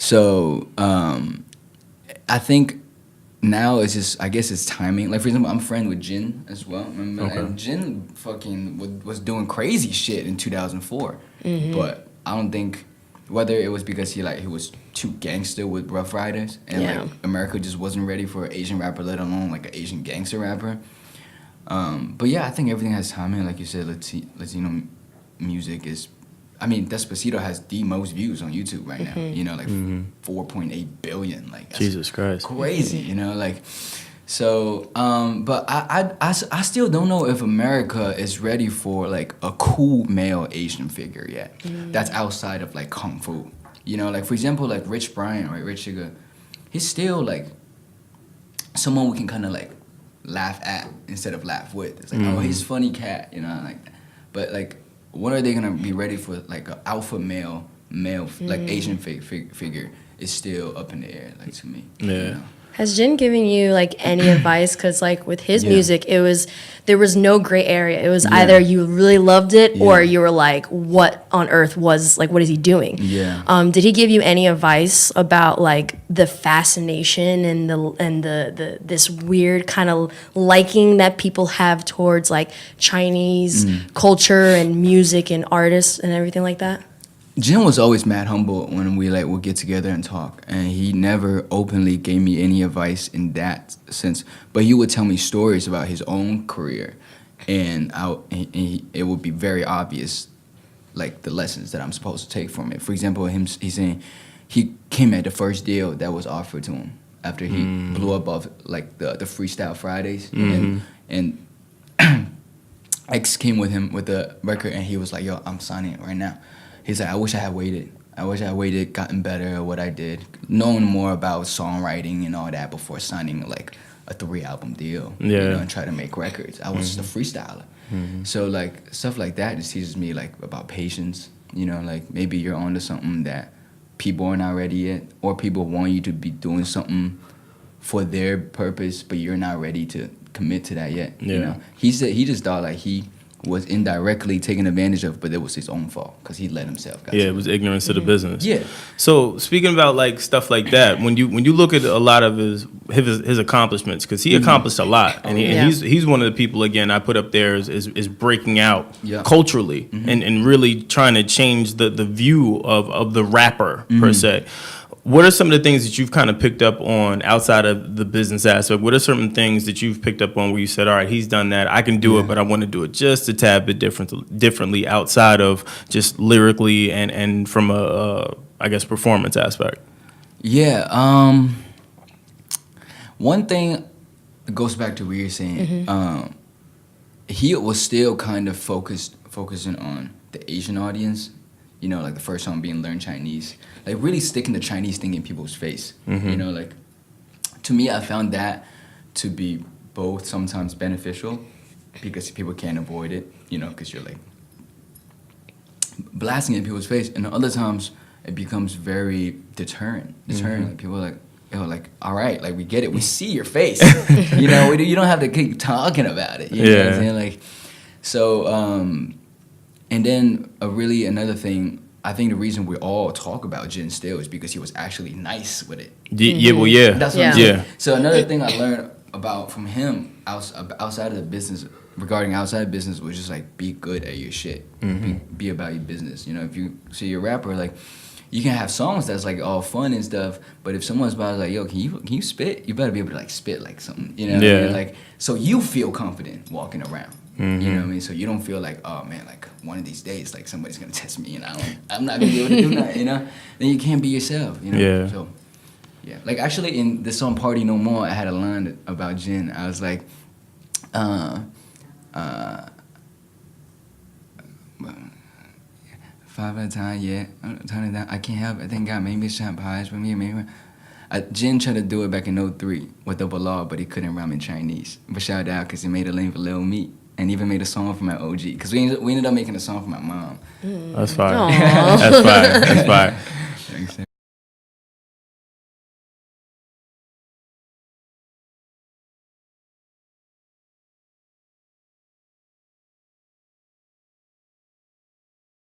So I think now it's just, I guess it's timing. Like, for example, I'm friend with Jin as well. Remember? Okay. And Jin fucking was doing crazy shit in 2004. But I don't think, whether it was because he was too gangster with Rough Riders and Yeah. like America just wasn't ready for an Asian rapper, let alone like an Asian gangster rapper. But yeah, I think everything has timing. Like you said, Latino music is, I mean, Despacito has the most views on YouTube right now. You know, like 4.8 billion. Like, that's Jesus Christ. crazy. You know, like, so. But I still don't know if America is ready for like a cool male Asian figure yet. That's outside of like kung fu. You know, like for example, like Rich Brian, right? Rich Sugar, he's still like someone we can kind of like laugh at instead of laugh with. It's like, oh, he's funny cat, you know, like. But like, when are they gonna be ready for like an alpha male like Asian figure? Is still up in the air, like, to me. Yeah. You know? Has Jin given you like any advice? Because like with his Yeah. music, there was no gray area. It was Yeah. either you really loved it or Yeah. you were like, what on earth was like, what is he doing? Yeah. Did he give you any advice about like the fascination and the this weird kind of liking that people have towards like Chinese culture and music and artists and everything like that? Jim was always mad humble when we like would get together and talk, and he never openly gave me any advice in that sense. But he would tell me stories about his own career, and it would be very obvious, like the lessons that I'm supposed to take from it. For example, he's saying he came at the first deal that was offered to him after he blew up off like the Freestyle Fridays, and X came with him with the record, and he was like, "Yo, I'm signing it right now." He's like, I wish I had waited, gotten better at what I did, knowing more about songwriting and all that before signing like a 3-album deal. Yeah. You know, and try to make records. I was just a freestyler. So like stuff like that just teaches me like about patience. You know, like maybe you're onto something that people are not ready yet, or people want you to be doing something for their purpose, but you're not ready to commit to that yet. Yeah. You know, he just thought like he was indirectly taken advantage of, but it was his own fault because he let himself. Yeah, it was ignorance to the business. Yeah. So speaking about like stuff like that, when you look at a lot of his accomplishments, because he accomplished a lot, and he's one of the people, again, I put up there is breaking out culturally and really trying to change the view of the rapper per se. What are some of the things that you've kind of picked up on outside of the business aspect? What are certain things that you've picked up on where you said, all right, he's done that, I can do it, but I want to do it just a tad bit differently outside of just lyrically and from a I guess, performance aspect? Yeah. One thing goes back to what you're saying. He was still kind of focusing on the Asian audience. You know, like the first song being Learn Chinese. Like really sticking the Chinese thing in people's face. You know, like to me, I found that to be both sometimes beneficial because people can't avoid it, you know, because you're like blasting it in people's face. And other times it becomes very deterrent. Like people are like, yo, like, all right, like we get it. We see your face. You know, you don't have to keep talking about it. You know what I'm saying? Like, so, and then another thing, I think the reason we all talk about Jin still is because he was actually nice with it. Yeah. That's what I'm saying. So another thing I learned from him outside of the business, regarding outside business, was just like be good at your shit. Be about your business. You know, if you see you're a rapper, like you can have songs that's like all fun and stuff, but if someone's about like, yo, can you spit? You better be able to like spit like something. You know what I mean? Like so you feel confident walking around. You know what I mean? So you don't feel like, oh man, like one of these days, like somebody's gonna test me and I'm not gonna be able to do that, you know? Then you can't be yourself, you know? Yeah. So, yeah. Like actually in the song Party No More, I had a line about Jin. I was like, 5 at a time, yeah. Turn it down. I can't help it. I think God made me shine pies with me. Jin tried to do it back in 03 with the Bilal, but he couldn't rhyme in Chinese. But shout out because he made a lane for Lil Meat. And even made a song for my OG. Because we ended up making a song for my mom. That's fire. Aww. That's fire. That's fire. Thanks.